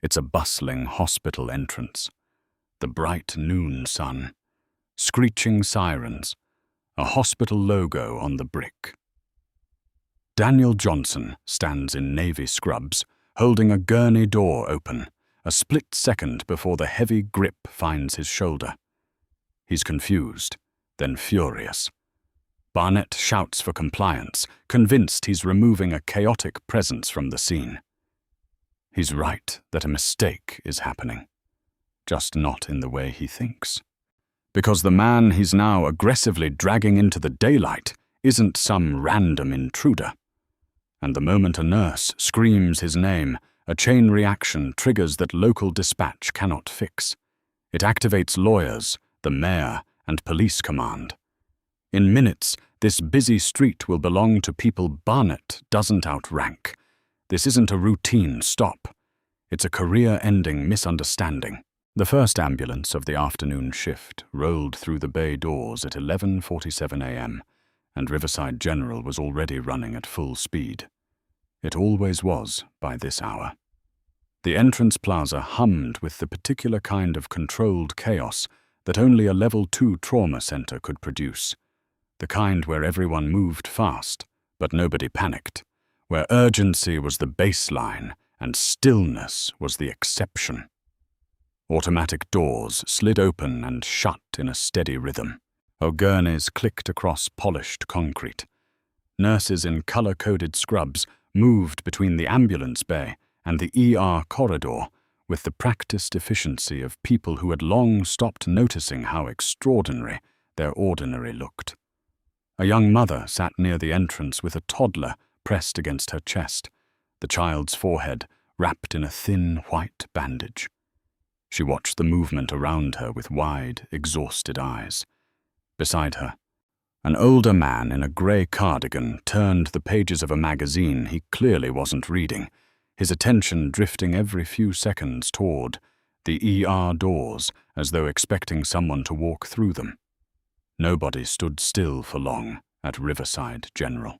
It's a bustling hospital entrance. The bright noon sun, screeching sirens, a hospital logo on the brick. Daniel Johnson stands in navy scrubs, holding a gurney door open, a split second before the heavy grip finds his shoulder. He's confused, then furious. Barnett shouts for compliance, convinced he's removing a chaotic presence from the scene. He's right that a mistake is happening, just not in the way he thinks. Because the man he's now aggressively dragging into the daylight isn't some random intruder. And the moment a nurse screams his name, a chain reaction triggers that local dispatch cannot fix. It activates lawyers, the mayor, and police command. In minutes, this busy street will belong to people Barnett doesn't outrank. This isn't a routine stop. It's a career-ending misunderstanding. The first ambulance of the afternoon shift rolled through the bay doors at 11:47 a.m., and Riverside General was already running at full speed. It always was by this hour. The entrance plaza hummed with the particular kind of controlled chaos that only a Level 2 trauma center could produce. The kind where everyone moved fast, but nobody panicked, where urgency was the baseline and stillness was the exception. Automatic doors slid open and shut in a steady rhythm. Gurneys clicked across polished concrete. Nurses in color-coded scrubs moved between the ambulance bay and the ER corridor with the practiced efficiency of people who had long stopped noticing how extraordinary their ordinary looked. A young mother sat near the entrance with a toddler pressed against her chest, the child's forehead wrapped in a thin white bandage. She watched the movement around her with wide, exhausted eyes. Beside her, an older man in a grey cardigan turned the pages of a magazine he clearly wasn't reading, his attention drifting every few seconds toward the ER doors as though expecting someone to walk through them. Nobody stood still for long at Riverside General.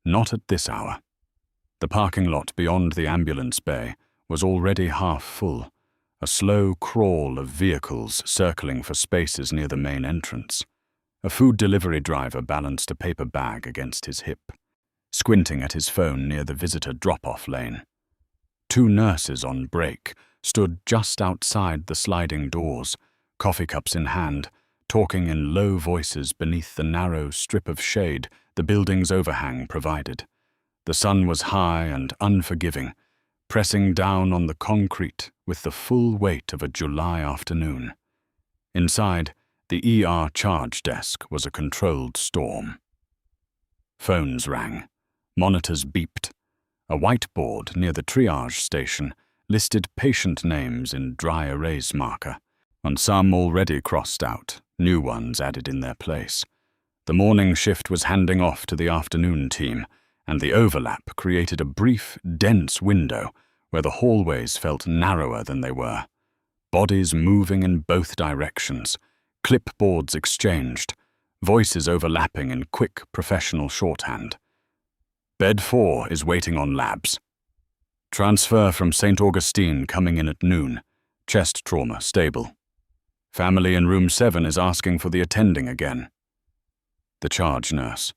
Not at this hour. The parking lot beyond the ambulance bay was already half full, a slow crawl of vehicles circling for spaces near the main entrance. A food delivery driver balanced a paper bag against his hip, squinting at his phone near the visitor drop-off lane. Two nurses on break stood just outside the sliding doors, coffee cups in hand, talking in low voices beneath the narrow strip of shade the building's overhang provided. The sun was high and unforgiving, pressing down on the concrete with the full weight of a July afternoon. Inside, the ER charge desk was a controlled storm. Phones rang. Monitors beeped. A whiteboard near the triage station listed patient names in dry erase marker, and some already crossed out, new ones added in their place. The morning shift was handing off to the afternoon team, and the overlap created a brief, dense window where the hallways felt narrower than they were. Bodies moving in both directions, clipboards exchanged, voices overlapping in quick professional shorthand. Bed 4 is waiting on labs. Transfer from St. Augustine coming in at noon. Chest trauma stable. Family in room 7 is asking for the attending again. The charge nurse,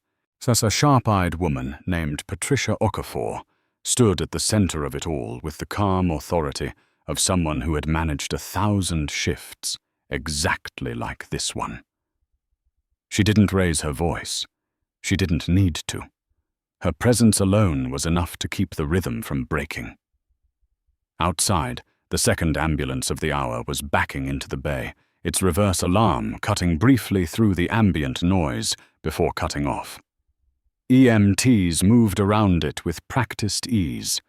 a sharp-eyed woman named Patricia Okafor, stood at the center of it all with the calm authority of someone who had managed 1,000 shifts exactly like this one. She didn't raise her voice. She didn't need to. Her presence alone was enough to keep the rhythm from breaking. Outside, the second ambulance of the hour was backing into the bay, its reverse alarm cutting briefly through the ambient noise before cutting off. EMTs moved around it with practiced ease,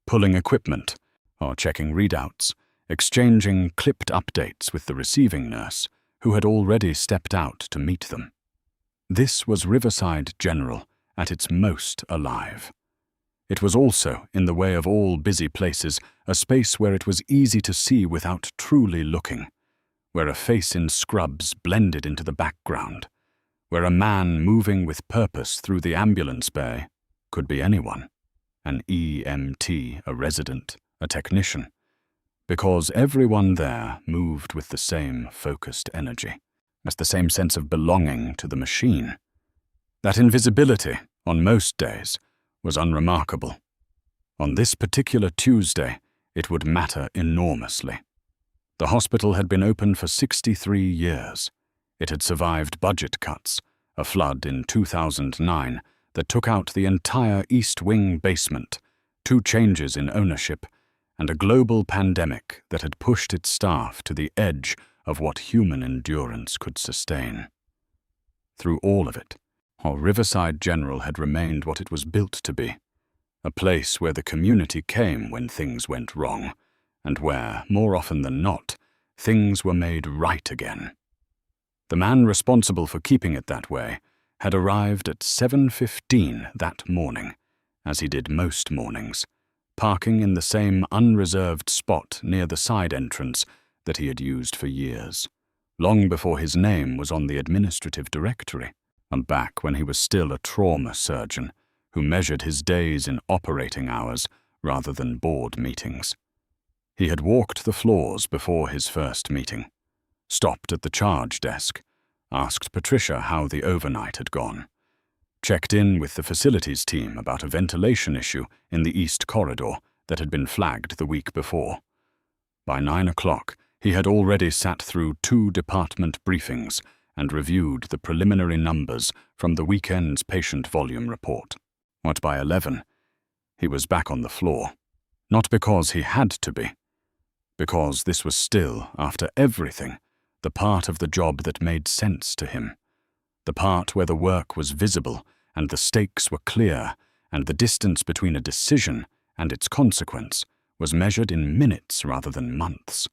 pulling equipment or checking readouts, exchanging clipped updates with the receiving nurse, who had already stepped out to meet them. This was Riverside General at its most alive. It was also, in the way of all busy places, a space where it was easy to see without truly looking, where a face in scrubs blended into the background, where a man moving with purpose through the ambulance bay could be anyone, an EMT, a resident, a technician, because everyone there moved with the same focused energy, as the same sense of belonging to the machine. That invisibility, on most days, was unremarkable. On this particular Tuesday, it would matter enormously. The hospital had been open for 63 years. It had survived budget cuts, a flood in 2009 that took out the entire East Wing basement, 2 changes in ownership, and a global pandemic that had pushed its staff to the edge of what human endurance could sustain. Through all of it, our Riverside General had remained what it was built to be, a place where the community came when things went wrong, and where, more often than not, things were made right again. The man responsible for keeping it that way had arrived at 7:15 that morning, as he did most mornings, parking in the same unreserved spot near the side entrance that he had used for years, long before his name was on the administrative directory, and back when he was still a trauma surgeon who measured his days in operating hours rather than board meetings. He had walked the floors before his first meeting, stopped at the charge desk, asked Patricia how the overnight had gone, checked in with the facilities team about a ventilation issue in the East Corridor that had been flagged the week before. By 9 o'clock, he had already sat through 2 department briefings and reviewed the preliminary numbers from the weekend's patient volume report. But by 11, he was back on the floor, not because he had to be, because this was still, after everything, the part of the job that made sense to him, the part where the work was visible and the stakes were clear and the distance between a decision and its consequence was measured in minutes rather than months.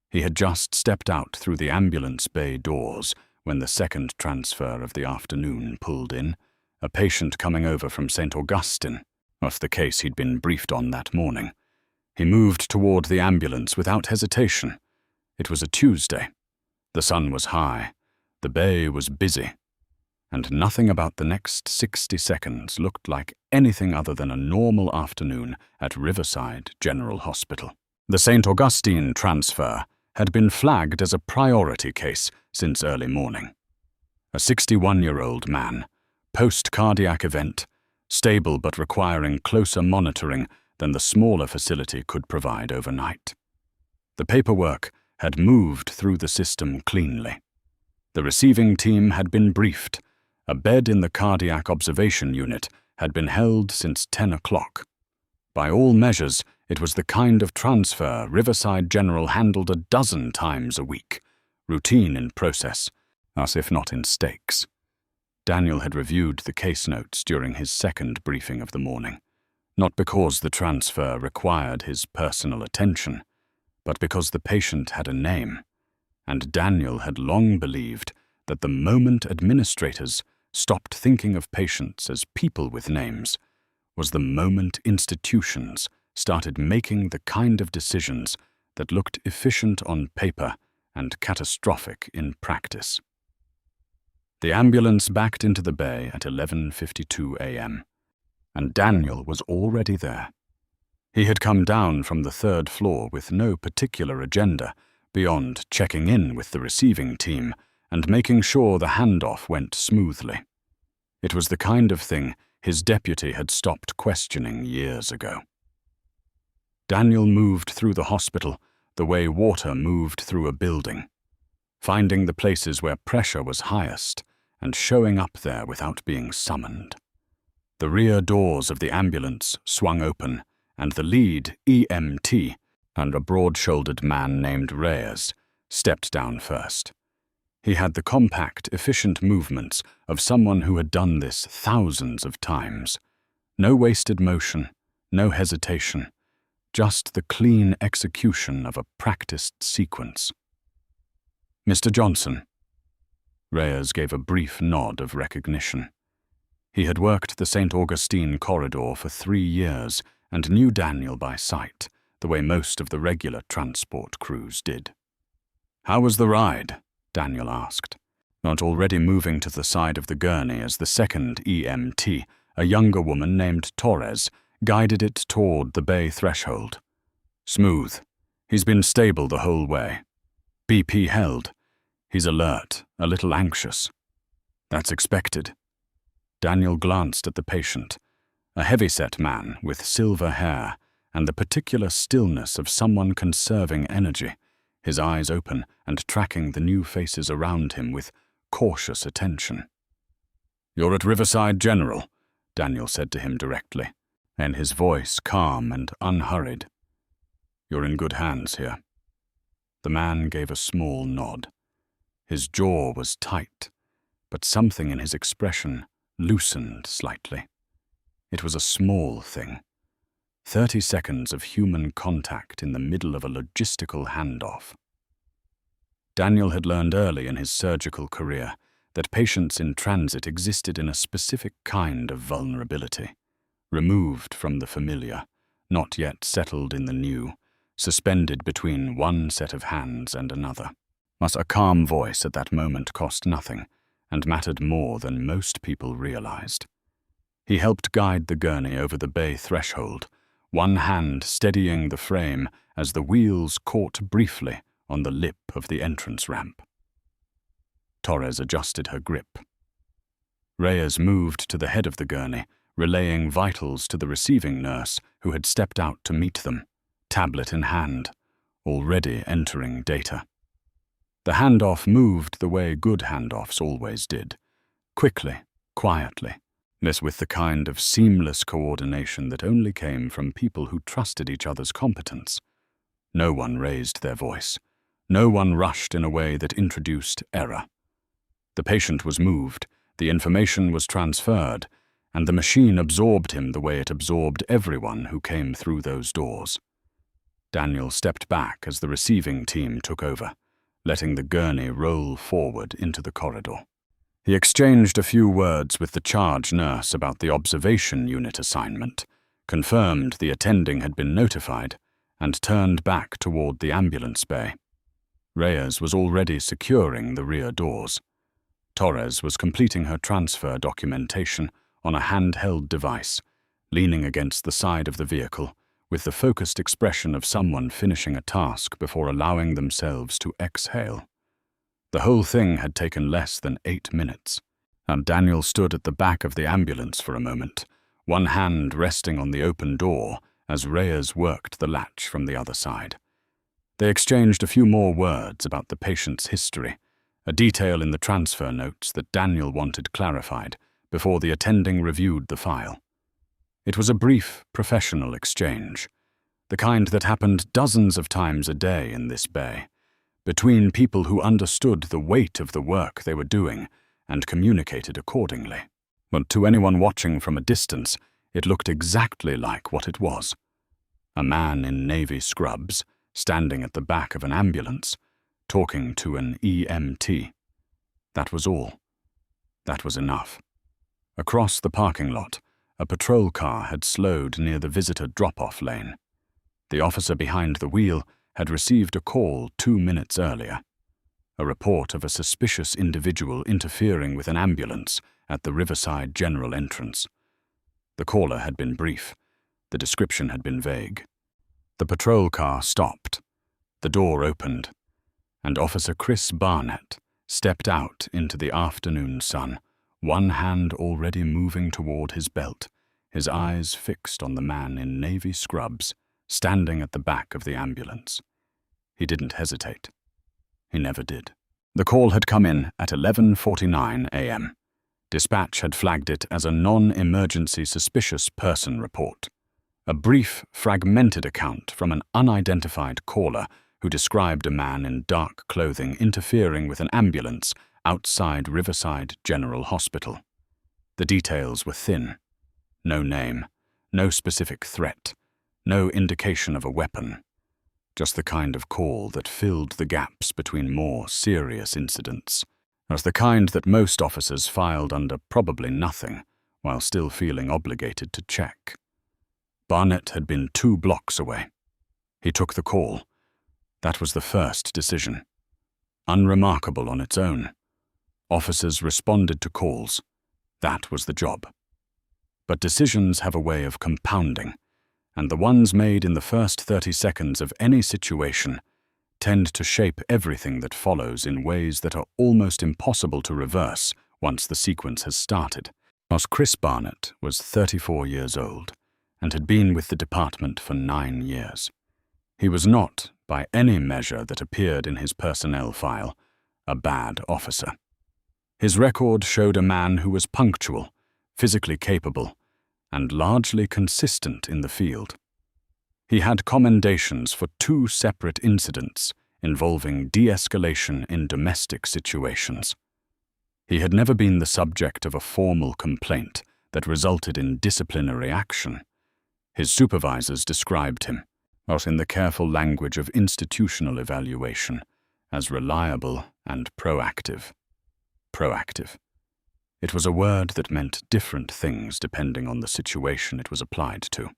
He had just stepped out through the ambulance bay doors when the second transfer of the afternoon pulled in, a patient coming over from St. Augustine, was the case he'd been briefed on that morning. He moved toward the ambulance without hesitation. It was a Tuesday. The sun was high. The bay was busy. And nothing about the next 60 seconds looked like anything other than a normal afternoon at Riverside General Hospital. The St. Augustine transfer had been flagged as a priority case since early morning. A 61-year-old man, post-cardiac event, stable but requiring closer monitoring than the smaller facility could provide overnight. The paperwork had moved through the system cleanly. The receiving team had been briefed. A bed in the cardiac observation unit had been held since 10 o'clock. By all measures, it was the kind of transfer Riverside General handled a dozen times a week, routine in process, as if not in stakes. Daniel had reviewed the case notes during his second briefing of the morning, not because the transfer required his personal attention, but because the patient had a name, and Daniel had long believed that the moment administrators stopped thinking of patients as people with names was the moment institutions started making the kind of decisions that looked efficient on paper and catastrophic in practice. The ambulance backed into the bay at 11:52 a.m., and Daniel was already there. He had come down from the 3rd floor with no particular agenda beyond checking in with the receiving team and making sure the handoff went smoothly. It was the kind of thing his deputy had stopped questioning years ago. Daniel moved through the hospital the way water moved through a building, finding the places where pressure was highest and showing up there without being summoned. The rear doors of the ambulance swung open, and the lead EMT and a broad-shouldered man named Reyes stepped down first. He had the compact, efficient movements of someone who had done this thousands of times. No wasted motion, no hesitation, just the clean execution of a practiced sequence. "Mr. Johnson." Reyes gave a brief nod of recognition. He had worked the St. Augustine corridor for 3 years and knew Daniel by sight, the way most of the regular transport crews did. "How was the ride?" Daniel asked, not already moving to the side of the gurney as the second EMT, a younger woman named Torres, guided it toward the bay threshold. Smooth. He's been stable the whole way. BP held. He's alert, a little anxious. That's expected. Daniel glanced at the patient, a heavy-set man with silver hair and the particular stillness of someone conserving energy, his eyes open and tracking the new faces around him with cautious attention. "You're at Riverside General," Daniel said to him directly, and his voice calm and unhurried. "You're in good hands here." The man gave a small nod. His jaw was tight, but something in his expression loosened slightly. It was a small thing. 30 seconds of human contact in the middle of a logistical handoff. Daniel had learned early in his surgical career that patients in transit existed in a specific kind of vulnerability, removed from the familiar, not yet settled in the new, suspended between one set of hands and another. But a calm voice at that moment cost nothing, and mattered more than most people realized. He helped guide the gurney over the bay threshold, one hand steadying the frame as the wheels caught briefly on the lip of the entrance ramp. Torres adjusted her grip. Reyes moved to the head of the gurney, relaying vitals to the receiving nurse who had stepped out to meet them, tablet in hand, already entering data. The handoff moved the way good handoffs always did, quickly, quietly, this with the kind of seamless coordination that only came from people who trusted each other's competence. No one raised their voice. No one rushed in a way that introduced error. The patient was moved, the information was transferred, and the machine absorbed him the way it absorbed everyone who came through those doors. Daniel stepped back as the receiving team took over, letting the gurney roll forward into the corridor. He exchanged a few words with the charge nurse about the observation unit assignment, confirmed the attending had been notified, and turned back toward the ambulance bay. Reyes was already securing the rear doors. Torres was completing her transfer documentation on a handheld device, leaning against the side of the vehicle, with the focused expression of someone finishing a task before allowing themselves to exhale. The whole thing had taken less than 8 minutes, and Daniel stood at the back of the ambulance for a moment, one hand resting on the open door as Reyes worked the latch from the other side. They exchanged a few more words about the patient's history, a detail in the transfer notes that Daniel wanted clarified before the attending reviewed the file. It was a brief, professional exchange, the kind that happened dozens of times a day in this bay, between people who understood the weight of the work they were doing and communicated accordingly. But to anyone watching from a distance, it looked exactly like what it was. A man in navy scrubs, standing at the back of an ambulance, talking to an EMT. That was all. That was enough. Across the parking lot, a patrol car had slowed near the visitor drop-off lane. The officer behind the wheel had received a call 2 minutes earlier, a report of a suspicious individual interfering with an ambulance at the Riverside General entrance. The caller had been brief. The description had been vague. The patrol car stopped. The door opened, and Officer Barnett stepped out into the afternoon sun, one hand already moving toward his belt, his eyes fixed on the man in navy scrubs, standing at the back of the ambulance. He didn't hesitate. He never did. The call had come in at 11:49 a.m. Dispatch had flagged it as a non-emergency suspicious person report. A brief, fragmented account from an unidentified caller who described a man in dark clothing interfering with an ambulance outside Riverside General Hospital. The details were thin. No name, no specific threat, no indication of a weapon. Just the kind of call that filled the gaps between more serious incidents, as the kind that most officers filed under probably nothing, while still feeling obligated to check. Barnett had been 2 blocks away. He took the call. That was the first decision. Unremarkable on its own. Officers responded to calls. That was the job. But decisions have a way of compounding, and the ones made in the first 30 seconds of any situation tend to shape everything that follows in ways that are almost impossible to reverse once the sequence has started. Chris Barnett was 34 years old and had been with the department for 9 years. He was not, by any measure that appeared in his personnel file, a bad officer. His record showed a man who was punctual, physically capable, and largely consistent in the field. He had commendations for 2 separate incidents involving de-escalation in domestic situations. He had never been the subject of a formal complaint that resulted in disciplinary action. His supervisors described him, not in the careful language of institutional evaluation, as reliable and proactive. Proactive. It was a word that meant different things depending on the situation it was applied to.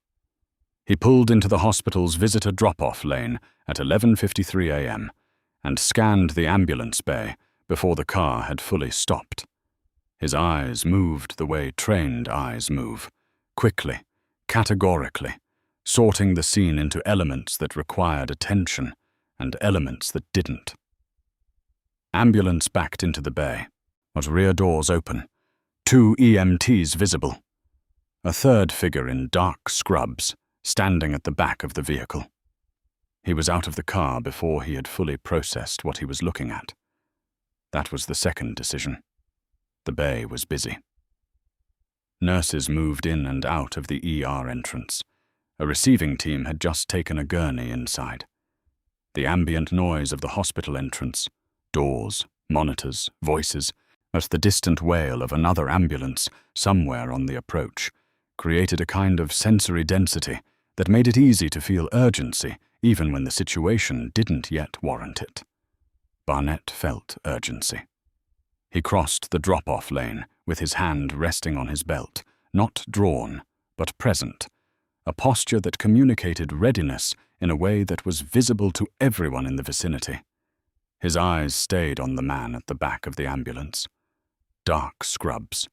He pulled into the hospital's visitor drop-off lane at 11:53 a.m. and scanned the ambulance bay before the car had fully stopped. His eyes moved the way trained eyes move, quickly, categorically, sorting the scene into elements that required attention and elements that didn't. Ambulance backed into the bay, with rear doors open, 2 EMTs visible. A third figure in dark scrubs standing at the back of the vehicle. He was out of the car before he had fully processed what he was looking at. That was the second decision. The bay was busy. Nurses moved in and out of the ER entrance. A receiving team had just taken a gurney inside. The ambient noise of the hospital entrance, doors, monitors, voices, as the distant wail of another ambulance somewhere on the approach, created a kind of sensory density that made it easy to feel urgency even when the situation didn't yet warrant it. Barnett felt urgency. He crossed the drop-off lane with his hand resting on his belt, not drawn, but present, a posture that communicated readiness in a way that was visible to everyone in the vicinity. His eyes stayed on the man at the back of the ambulance. Dark scrubs,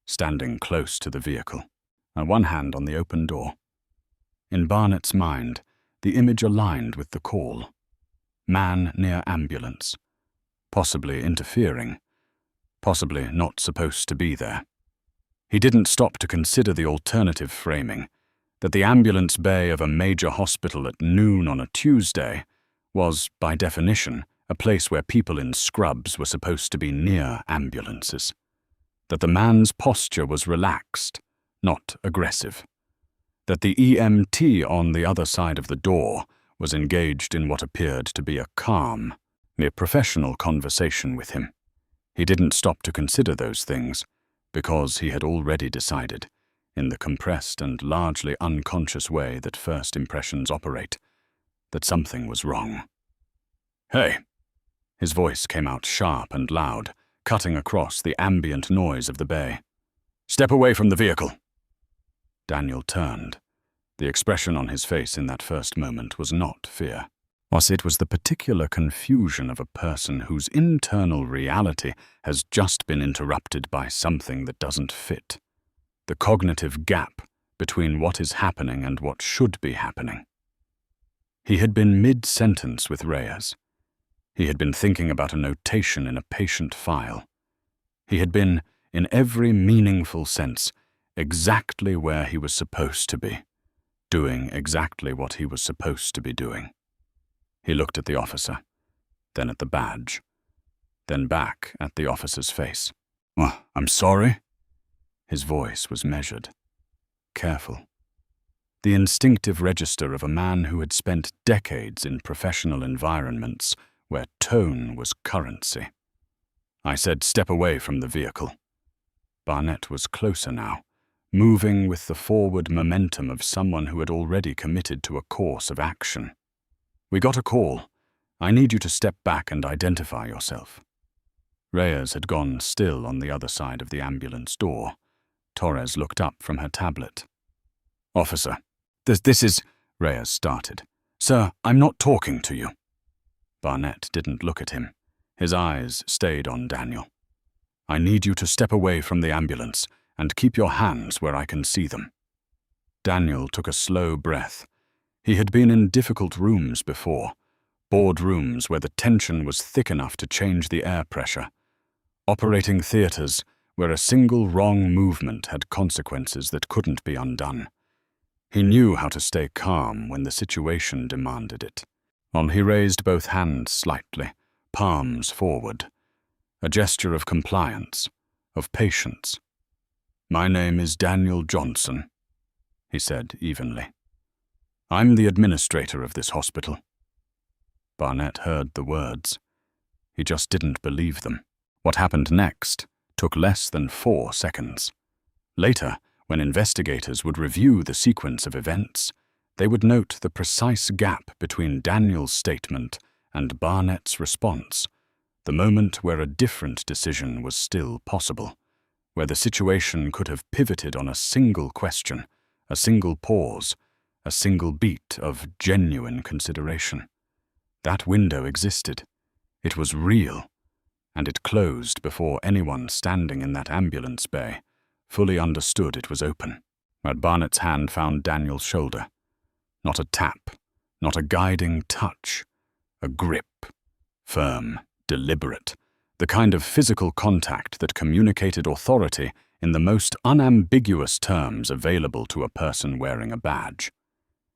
standing close to the vehicle, and one hand on the open door. In Barnett's mind, the image aligned with the call. Man near ambulance. Possibly interfering. Possibly not supposed to be there. He didn't stop to consider the alternative framing, that the ambulance bay of a major hospital at noon on a Tuesday was, by definition, a place where people in scrubs were supposed to be near ambulances. That the man's posture was relaxed, not aggressive. That the EMT on the other side of the door was engaged in what appeared to be a calm, near professional conversation with him. He didn't stop to consider those things, because he had already decided, in the compressed and largely unconscious way that first impressions operate, that something was wrong. "Hey!" His voice came out sharp and loud, cutting across the ambient noise of the bay. "Step away from the vehicle!" Daniel turned. The expression on his face in that first moment was not fear. It was the particular confusion of a person whose internal reality has just been interrupted by something that doesn't fit. The cognitive gap between what is happening and what should be happening. He had been mid-sentence with Reyes. He had been thinking about a notation in a patient file. He had been, in every meaningful sense, exactly where he was supposed to be, doing exactly what he was supposed to be doing. He looked at the officer, then at the badge, then back at the officer's face. "I'm sorry." His voice was measured, careful. The instinctive register of a man who had spent decades in professional environments where tone was currency. "I said step away from the vehicle." Barnett was closer now, moving with the forward momentum of someone who had already committed to a course of action. "We got a call. I need you to step back and identify yourself." Reyes had gone still on the other side of the ambulance door. Torres looked up from her tablet. "Officer, this is—" Reyes started. "Sir, I'm not talking to you." Barnett didn't look at him. His eyes stayed on Daniel. "I need you to step away from the ambulance and keep your hands where I can see them." Daniel took a slow breath. He had been in difficult rooms before, boardrooms where the tension was thick enough to change the air pressure, operating theaters where a single wrong movement had consequences that couldn't be undone. He knew how to stay calm when the situation demanded it. He raised both hands slightly, palms forward, a gesture of compliance, of patience. "My name is Daniel Johnson," he said evenly. "I'm the administrator of this hospital." Barnett heard the words. He just didn't believe them. What happened next took less than 4 seconds. Later, when investigators would review the sequence of events, they would note the precise gap between Daniel's statement and Barnett's response, the moment where a different decision was still possible, where the situation could have pivoted on a single question, a single pause, a single beat of genuine consideration. That window existed. It was real, and it closed before anyone standing in that ambulance bay fully understood it was open. But Barnett's hand found Daniel's shoulder. Not a tap, not a guiding touch, a grip, firm, deliberate, the kind of physical contact that communicated authority in the most unambiguous terms available to a person wearing a badge.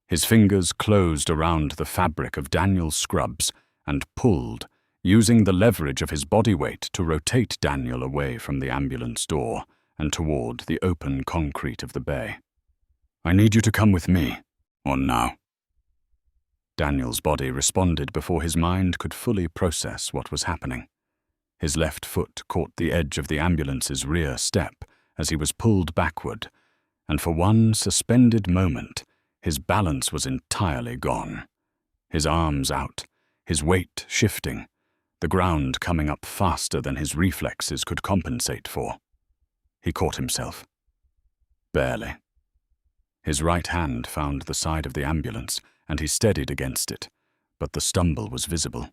His fingers closed around the fabric of Daniel's scrubs and pulled, using the leverage of his body weight to rotate Daniel away from the ambulance door and toward the open concrete of the bay. "I need you to come with me, or now." Daniel's body responded before his mind could fully process what was happening. His left foot caught the edge of the ambulance's rear step as he was pulled backward, and for one suspended moment, his balance was entirely gone. His arms out, his weight shifting, the ground coming up faster than his reflexes could compensate for. He caught himself. Barely. His right hand found the side of the ambulance, and he steadied against it, but the stumble was visible.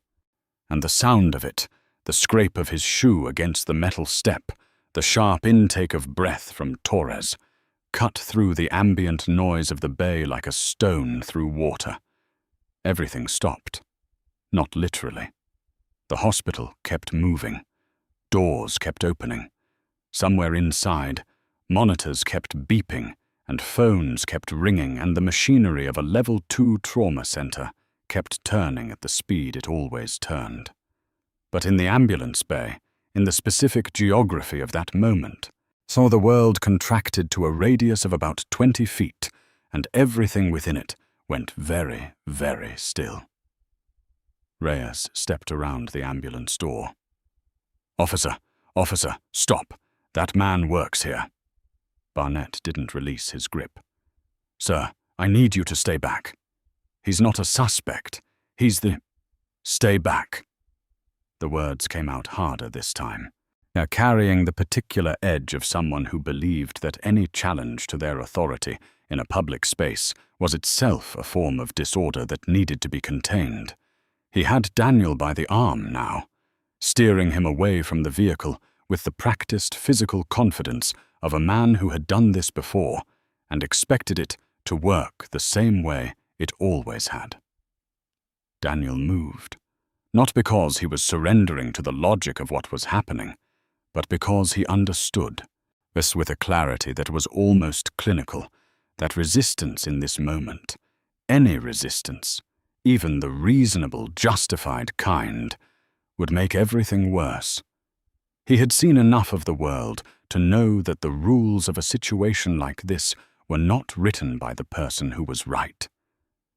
And the sound of it, the scrape of his shoe against the metal step, the sharp intake of breath from Torres, cut through the ambient noise of the bay like a stone through water. Everything stopped. Not literally. The hospital kept moving. Doors kept opening. Somewhere inside, monitors kept beeping, and phones kept ringing, and the machinery of a Level 2 trauma center kept turning at the speed it always turned. But in the ambulance bay, in the specific geography of that moment, saw the world contracted to a radius of about 20 feet, and everything within it went very, very still. Reyes stepped around the ambulance door. Officer, stop. That man works here." Barnett didn't release his grip. "Sir, I need you to stay back. He's not a suspect. He's the—" "Stay back." The words came out harder this time, carrying the particular edge of someone who believed that any challenge to their authority in a public space was itself a form of disorder that needed to be contained. He had Daniel by the arm now, steering him away from the vehicle with the practiced physical confidence of a man who had done this before and expected it to work the same way it always had. Daniel moved, not because he was surrendering to the logic of what was happening, but because he understood, this with a clarity that was almost clinical, that resistance in this moment, any resistance, even the reasonable, justified kind, would make everything worse. He had seen enough of the world to know that the rules of a situation like this were not written by the person who was right.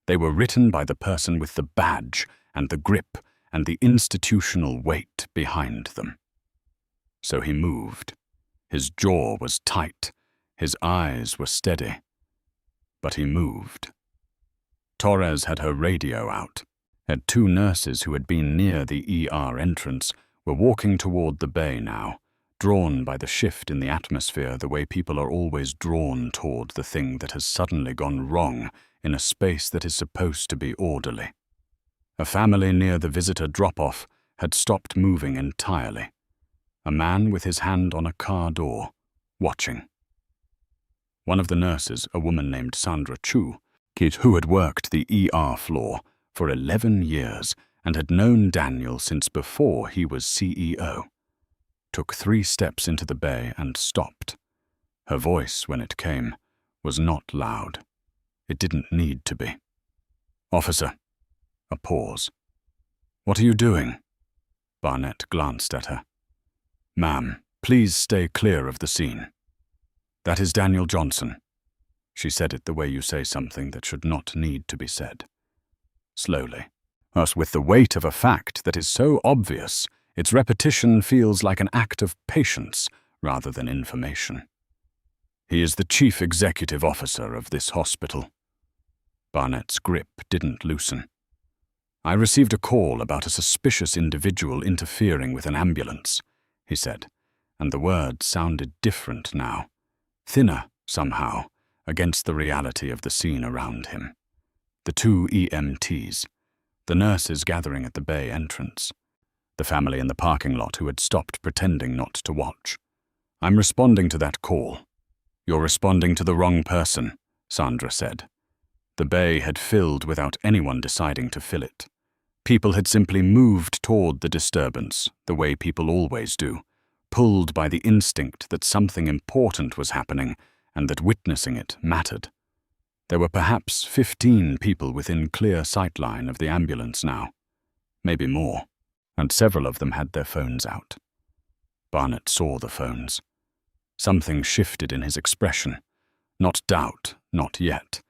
They were written by the person with the badge and the grip and the institutional weight behind them. So he moved. His jaw was tight. His eyes were steady. But he moved. Torres had her radio out. Had 2 nurses who had been near the ER entrance were walking toward the bay now, drawn by the shift in the atmosphere the way people are always drawn toward the thing that has suddenly gone wrong in a space that is supposed to be orderly. A family near the visitor drop-off had stopped moving entirely. A man with his hand on a car door, watching. One of the nurses, a woman named Sandra Chu, who had worked the ER floor for 11 years and had known Daniel since before he was CEO, took 3 steps into the bay and stopped. Her voice, when it came, was not loud. It didn't need to be. "Officer." A pause. "What are you doing?" Barnett glanced at her. "Ma'am, please stay clear of the scene." "That is Daniel Johnson." She said it the way you say something that should not need to be said. Slowly, as with the weight of a fact that is so obvious, its repetition feels like an act of patience rather than information. "He is the chief executive officer of this hospital." Barnett's grip didn't loosen. "I received a call about a suspicious individual interfering with an ambulance," he said, and the words sounded different now, thinner somehow, against the reality of the scene around him. The 2 EMTs, the nurses gathering at the bay entrance, the family in the parking lot who had stopped pretending not to watch. "I'm responding to that call." "You're responding to the wrong person," Sandra said. The bay had filled without anyone deciding to fill it. People had simply moved toward the disturbance, the way people always do, pulled by the instinct that something important was happening and that witnessing it mattered. There were perhaps 15 people within clear sightline of the ambulance now, maybe more, and several of them had their phones out. Barnett saw the phones. Something shifted in his expression. Not doubt, not yet,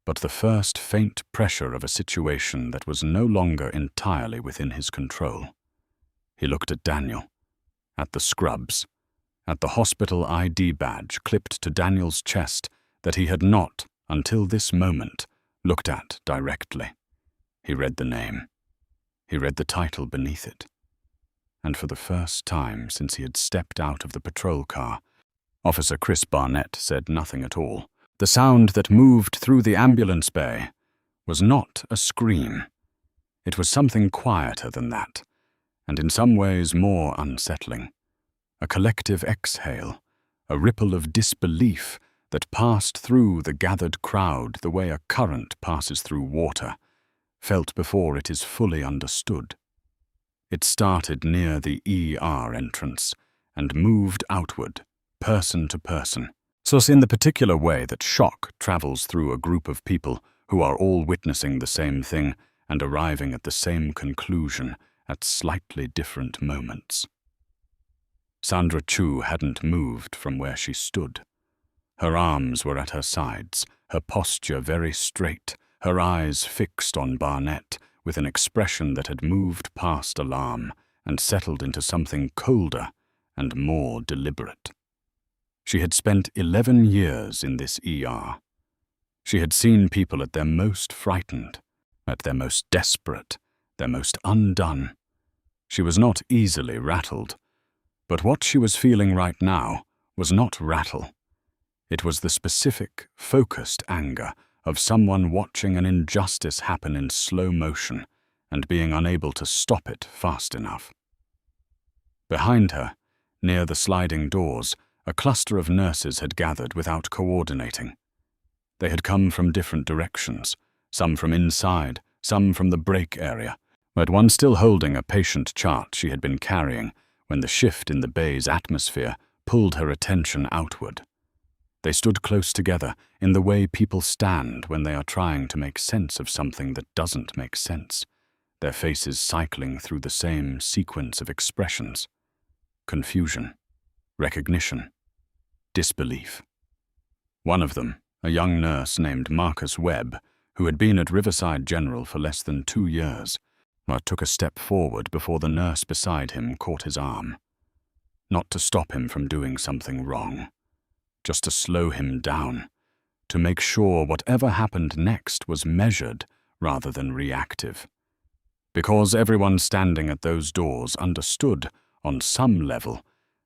but the first faint pressure of a situation that was no longer entirely within his control. He looked at Daniel, at the scrubs, at the hospital ID badge clipped to Daniel's chest that he had not, until this moment, looked at directly. He read the name. He read the title beneath it. And for the first time since he had stepped out of the patrol car, Officer Chris Barnett said nothing at all. The sound that moved through the ambulance bay was not a scream. It was something quieter than that, and in some ways more unsettling. A collective exhale, a ripple of disbelief that passed through the gathered crowd the way a current passes through water, felt before it is fully understood. It started near the ER entrance and moved outward, person to person, so in the particular way that shock travels through a group of people who are all witnessing the same thing and arriving at the same conclusion at slightly different moments. Sandra Chu hadn't moved from where she stood. Her arms were at her sides, her posture very straight, her eyes fixed on Barnett with an expression that had moved past alarm and settled into something colder and more deliberate. She had spent 11 years in this ER. She had seen people at their most frightened, at their most desperate, their most undone. She was not easily rattled, but what she was feeling right now was not rattle. It was the specific, focused anger of someone watching an injustice happen in slow motion and being unable to stop it fast enough. Behind her, near the sliding doors, a cluster of nurses had gathered without coordinating. They had come from different directions, some from inside, some from the break area, but one still holding a patient chart she had been carrying when the shift in the bay's atmosphere pulled her attention outward. They stood close together in the way people stand when they are trying to make sense of something that doesn't make sense, their faces cycling through the same sequence of expressions: confusion, recognition, disbelief. One of them, a young nurse named Marcus Webb, who had been at Riverside General for less than 2 years, took a step forward before the nurse beside him caught his arm. Not to stop him from doing something wrong, just to slow him down, to make sure whatever happened next was measured rather than reactive. Because everyone standing at those doors understood, on some level,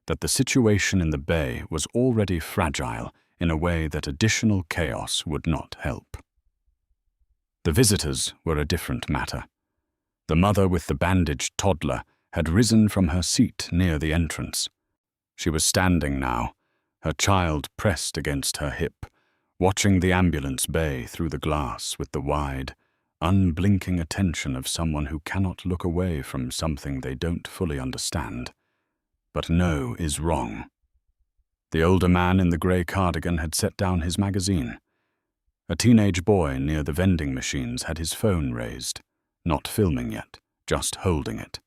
that the situation in the bay was already fragile in a way that additional chaos would not help. The visitors were a different matter. The mother with the bandaged toddler had risen from her seat near the entrance. She was standing now, her child pressed against her hip, watching the ambulance bay through the glass with the wide, unblinking attention of someone who cannot look away from something they don't fully understand, but know is wrong. The older man in the grey cardigan had set down his magazine. A teenage boy near the vending machines had his phone raised, not filming yet, just holding it,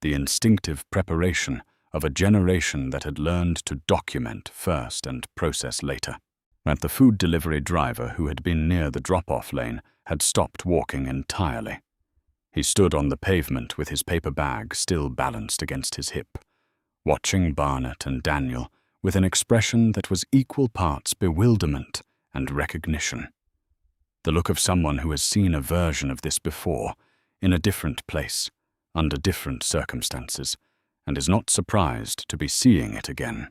the instinctive preparation of a generation that had learned to document first and process later. But the food delivery driver who had been near the drop-off lane had stopped walking entirely. He stood on the pavement with his paper bag still balanced against his hip, watching Barnett and Daniel with an expression that was equal parts bewilderment and recognition. The look of someone who has seen a version of this before, in a different place, under different circumstances, and is not surprised to be seeing it again.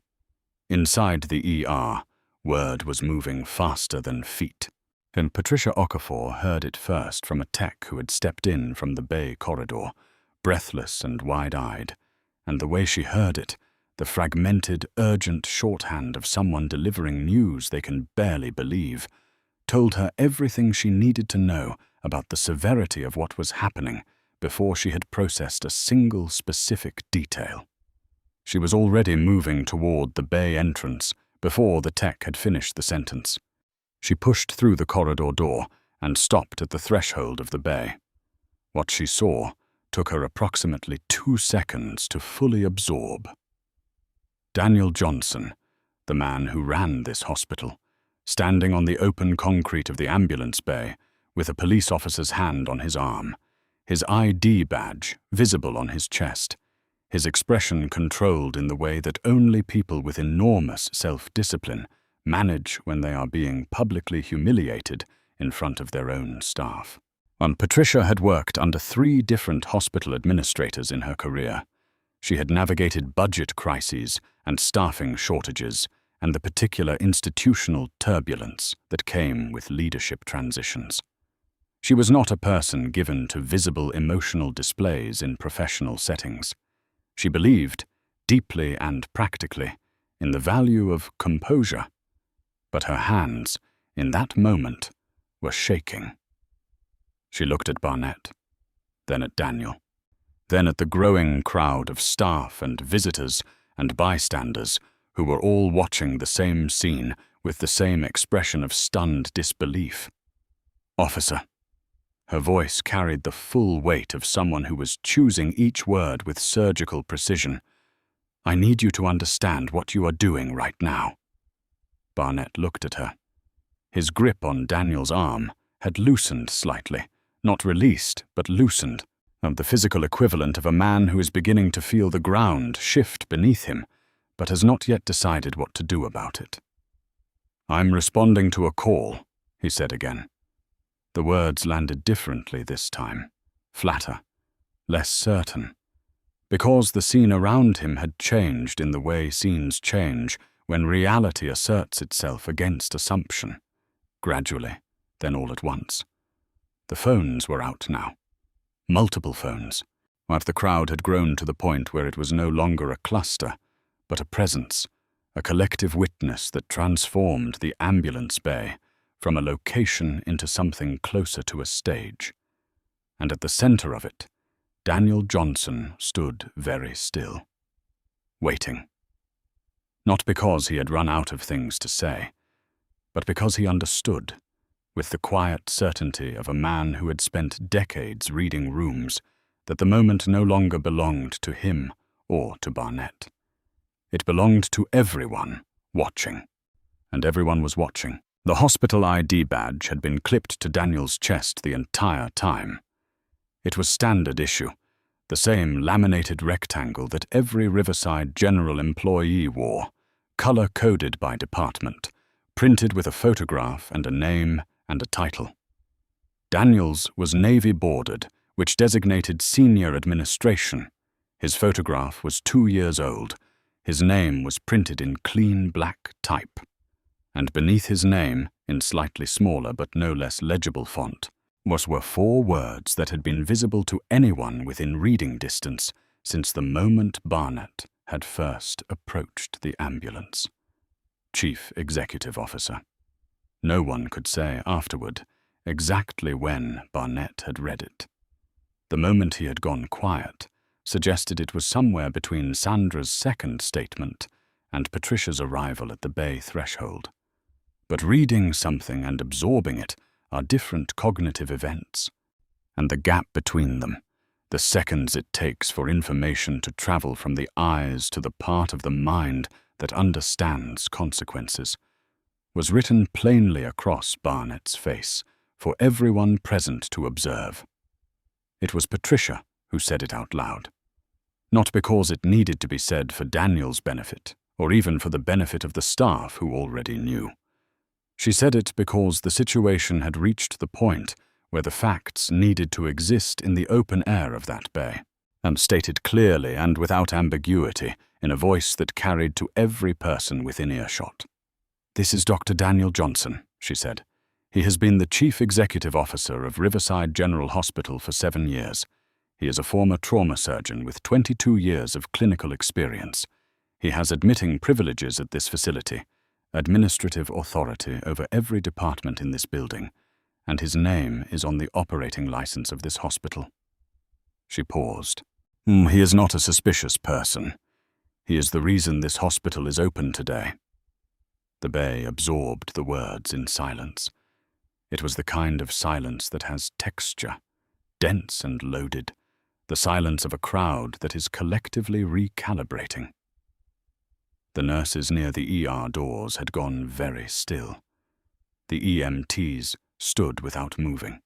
Inside the ER, word was moving faster than feet. And Patricia Okafor heard it first from a tech who had stepped in from the bay corridor, breathless and wide-eyed, and the way she heard it, the fragmented, urgent shorthand of someone delivering news they can barely believe, told her everything she needed to know about the severity of what was happening before she had processed a single specific detail. She was already moving toward the bay entrance before the tech had finished the sentence. She pushed through the corridor door and stopped at the threshold of the bay. What she saw took her approximately 2 seconds to fully absorb. Daniel Johnson, the man who ran this hospital, standing on the open concrete of the ambulance bay with a police officer's hand on his arm, his ID badge visible on his chest, his expression controlled in the way that only people with enormous self-discipline manage when they are being publicly humiliated in front of their own staff. Patricia had worked under 3 different hospital administrators in her career. She had navigated budget crises and staffing shortages and the particular institutional turbulence that came with leadership transitions. She was not a person given to visible emotional displays in professional settings. She believed, deeply and practically, in the value of composure. But her hands, in that moment, were shaking. She looked at Barnett, then at Daniel, then at the growing crowd of staff and visitors and bystanders who were all watching the same scene with the same expression of stunned disbelief. "Officer." Her voice carried the full weight of someone who was choosing each word with surgical precision. "I need you to understand what you are doing right now." Barnett looked at her. His grip on Daniel's arm had loosened slightly, not released, but loosened, the physical equivalent of a man who is beginning to feel the ground shift beneath him, but has not yet decided what to do about it. "I'm responding to a call," he said again. The words landed differently this time, flatter, less certain, because the scene around him had changed in the way scenes change when reality asserts itself against assumption, gradually, then all at once. The phones were out now. Multiple phones, but the crowd had grown to the point where it was no longer a cluster, but a presence, a collective witness that transformed the ambulance bay from a location into something closer to a stage. And at the center of it, Daniel Johnson stood very still, waiting. Not because he had run out of things to say, but because he understood, with the quiet certainty of a man who had spent decades reading rooms, that the moment no longer belonged to him or to Barnett. It belonged to everyone watching, and everyone was watching. The hospital ID badge had been clipped to Daniel's chest the entire time. It was standard issue, the same laminated rectangle that every Riverside General employee wore, color-coded by department, printed with a photograph and a name and a title. Daniel's was navy-bordered, which designated senior administration. His photograph was 2 years old. His name was printed in clean black type. And beneath his name, in slightly smaller but no less legible font, were 4 words that had been visible to anyone within reading distance since the moment Barnett had first approached the ambulance. Chief Executive Officer. No one could say afterward exactly when Barnett had read it. The moment he had gone quiet suggested it was somewhere between Sandra's second statement and Patricia's arrival at the bay threshold. But reading something and absorbing it are different cognitive events, and the gap between them, the seconds it takes for information to travel from the eyes to the part of the mind that understands consequences, was written plainly across Barnett's face for everyone present to observe. It was Patricia who said it out loud, not because it needed to be said for Daniel's benefit, or even for the benefit of the staff who already knew. She said it because the situation had reached the point where the facts needed to exist in the open air of that bay, and stated clearly and without ambiguity in a voice that carried to every person within earshot. "This is Dr. Daniel Johnson," she said. "He has been the Chief Executive Officer of Riverside General Hospital for 7 years. He is a former trauma surgeon with 22 years of clinical experience. He has admitting privileges at this facility, administrative authority over every department in this building, and his name is on the operating license of this hospital." She paused. "He is not a suspicious person. He is the reason this hospital is open today." The bay absorbed the words in silence. It was the kind of silence that has texture, dense and loaded, the silence of a crowd that is collectively recalibrating. The nurses near the ER doors had gone very still. The EMTs stood without moving.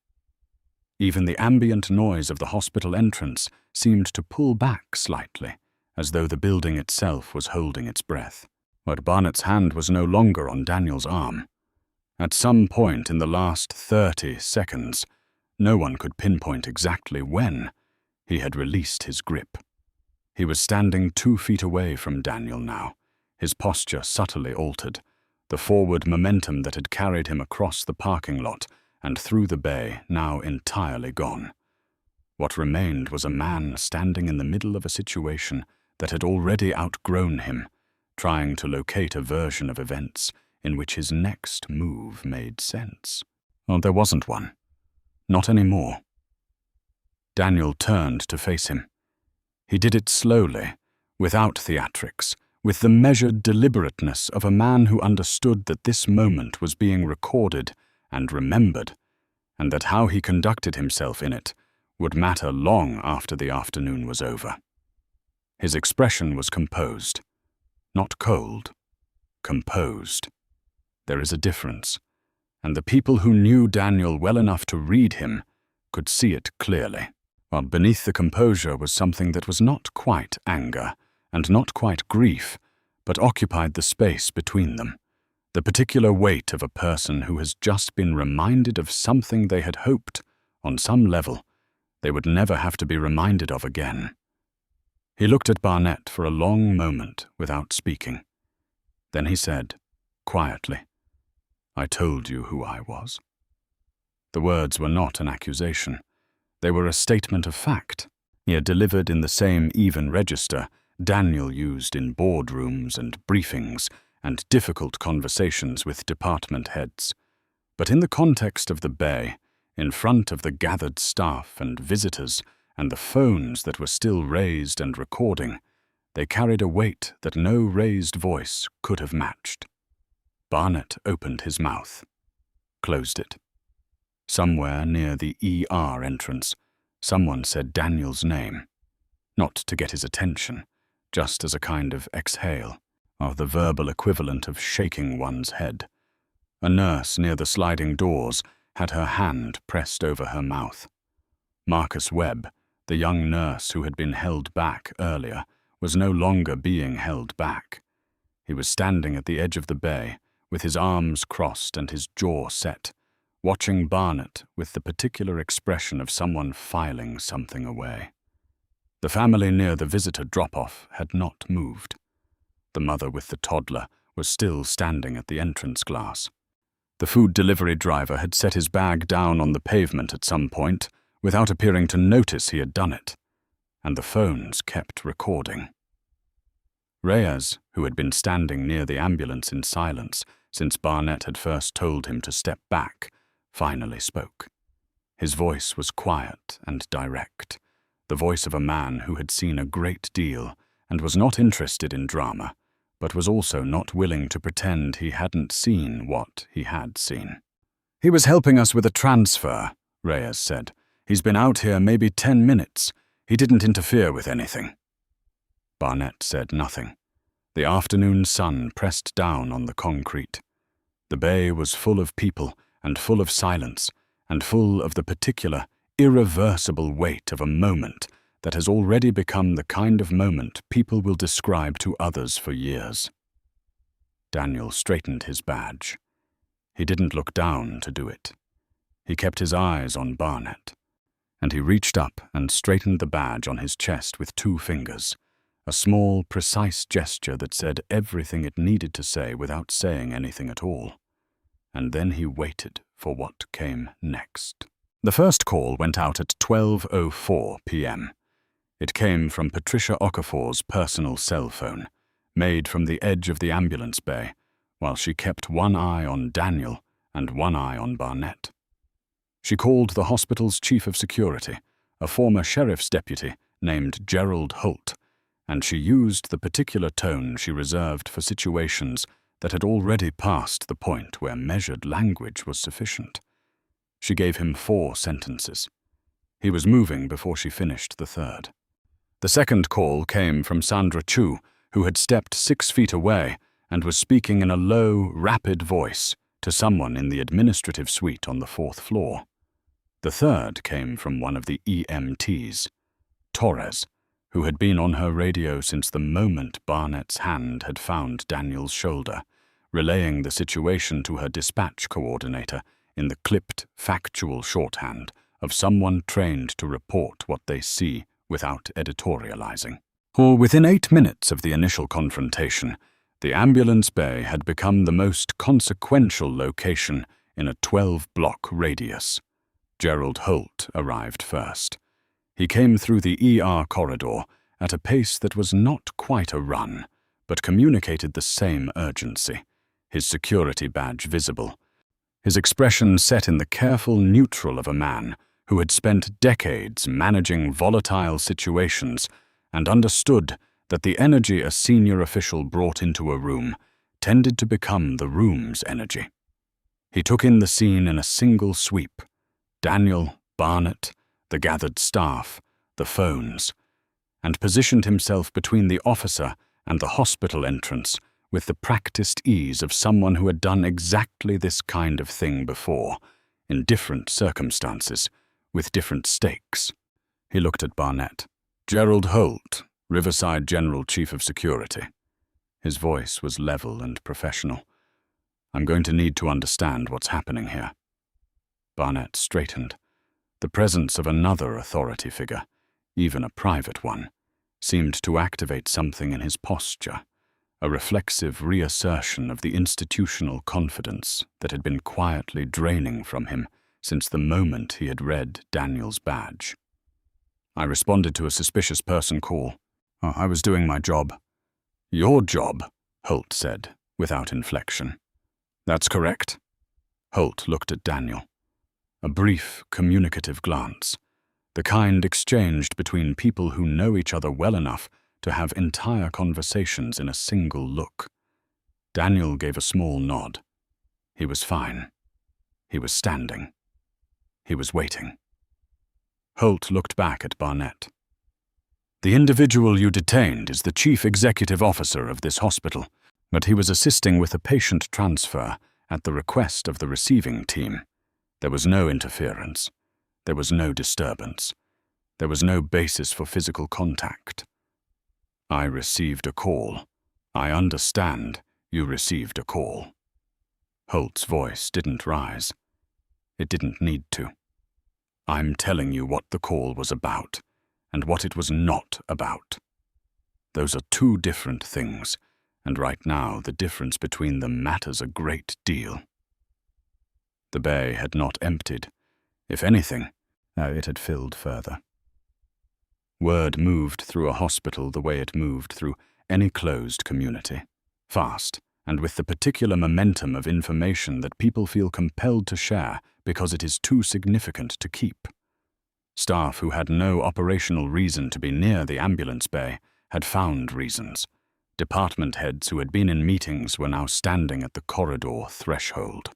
Even the ambient noise of the hospital entrance seemed to pull back slightly, as though the building itself was holding its breath. But Barnett's hand was no longer on Daniel's arm. At some point in the last 30 seconds, no one could pinpoint exactly when, he had released his grip. He was standing 2 feet away from Daniel now, his posture subtly altered, the forward momentum that had carried him across the parking lot and through the bay now entirely gone. What remained was a man standing in the middle of a situation that had already outgrown him, trying to locate a version of events in which his next move made sense. Oh, there wasn't one. Not anymore. Daniel turned to face him. He did it slowly, without theatrics, with the measured deliberateness of a man who understood that this moment was being recorded and remembered, and that how he conducted himself in it would matter long after the afternoon was over. His expression was composed. Not cold, composed. There is a difference, and the people who knew Daniel well enough to read him could see it clearly. While beneath the composure was something that was not quite anger and not quite grief, but occupied the space between them, the particular weight of a person who has just been reminded of something they had hoped, on some level, they would never have to be reminded of again. He looked at Barnett for a long moment without speaking. Then he said, quietly, "I told you who I was." The words were not an accusation. They were a statement of fact, yet delivered in the same even register Daniel used in boardrooms and briefings and difficult conversations with department heads. But in the context of the bay, in front of the gathered staff and visitors and the phones that were still raised and recording, they carried a weight that no raised voice could have matched. Barnett opened his mouth, closed it. Somewhere near the ER entrance, someone said Daniel's name, not to get his attention, just as a kind of exhale, or the verbal equivalent of shaking one's head. A nurse near the sliding doors had her hand pressed over her mouth. Marcus Webb, the young nurse who had been held back earlier, was no longer being held back. He was standing at the edge of the bay, with his arms crossed and his jaw set, watching Barnett with the particular expression of someone filing something away. The family near the visitor drop-off had not moved. The mother with the toddler was still standing at the entrance glass. The food delivery driver had set his bag down on the pavement at some point, without appearing to notice he had done it, and the phones kept recording. Reyes, who had been standing near the ambulance in silence, since Barnett had first told him to step back, finally spoke. His voice was quiet and direct, the voice of a man who had seen a great deal and was not interested in drama, but was also not willing to pretend he hadn't seen what he had seen. "He was helping us with a transfer," Reyes said. "He's been out here maybe 10 minutes. He didn't interfere with anything." Barnett said nothing. The afternoon sun pressed down on the concrete. The bay was full of people and full of silence and full of the particular, irreversible weight of a moment that has already become the kind of moment people will describe to others for years. Daniel straightened his badge. He didn't look down to do it. He kept his eyes on Barnett, and he reached up and straightened the badge on his chest with 2 fingers, a small, precise gesture that said everything it needed to say without saying anything at all. And then he waited for what came next. The first call went out at 12:04 p.m. It came from Patricia Okafor's personal cell phone, made from the edge of the ambulance bay, while she kept one eye on Daniel and one eye on Barnett. She called the hospital's chief of security, a former sheriff's deputy named Gerald Holt, and she used the particular tone she reserved for situations that had already passed the point where measured language was sufficient. She gave him 4 sentences. He was moving before she finished the third. The second call came from Sandra Chu, who had stepped 6 feet away and was speaking in a low, rapid voice to someone in the administrative suite on the 4th floor. The third came from one of the EMTs, Torres, who had been on her radio since the moment Barnett's hand had found Daniel's shoulder, relaying the situation to her dispatch coordinator in the clipped, factual shorthand of someone trained to report what they see without editorializing. For within 8 minutes of the initial confrontation, the ambulance bay had become the most consequential location in a 12-block radius. Gerald Holt arrived first. He came through the ER corridor at a pace that was not quite a run, but communicated the same urgency, his security badge visible, his expression set in the careful neutral of a man who had spent decades managing volatile situations and understood that the energy a senior official brought into a room tended to become the room's energy. He took in the scene in a single sweep: Daniel, Barnett, the gathered staff, the phones, and positioned himself between the officer and the hospital entrance with the practiced ease of someone who had done exactly this kind of thing before, in different circumstances, with different stakes. He looked at Barnett. "Gerald Holt, Riverside General Chief of Security." His voice was level and professional. "I'm going to need to understand what's happening here." Barnett straightened. The presence of another authority figure, even a private one, seemed to activate something in his posture, a reflexive reassertion of the institutional confidence that had been quietly draining from him since the moment he had read Daniel's badge. "I responded to a suspicious person call. I was doing my job." "Your job," Holt said, without inflection. "That's correct." Holt looked at Daniel. A brief, communicative glance, the kind exchanged between people who know each other well enough to have entire conversations in a single look. Daniel gave a small nod. He was fine. He was standing. He was waiting. Holt looked back at Barnett. "The individual you detained is the chief executive officer of this hospital, but he was assisting with a patient transfer at the request of the receiving team. There was no interference. There was no disturbance. There was no basis for physical contact. I received a call. I understand you received a call." Holt's voice didn't rise. It didn't need to. "I'm telling you what the call was about, and what it was not about. Those are 2 different things, and right now the difference between them matters a great deal." The bay had not emptied. If anything, it had filled further. Word moved through a hospital the way it moved through any closed community, fast and with the particular momentum of information that people feel compelled to share because it is too significant to keep. Staff who had no operational reason to be near the ambulance bay had found reasons. Department heads who had been in meetings were now standing at the corridor threshold.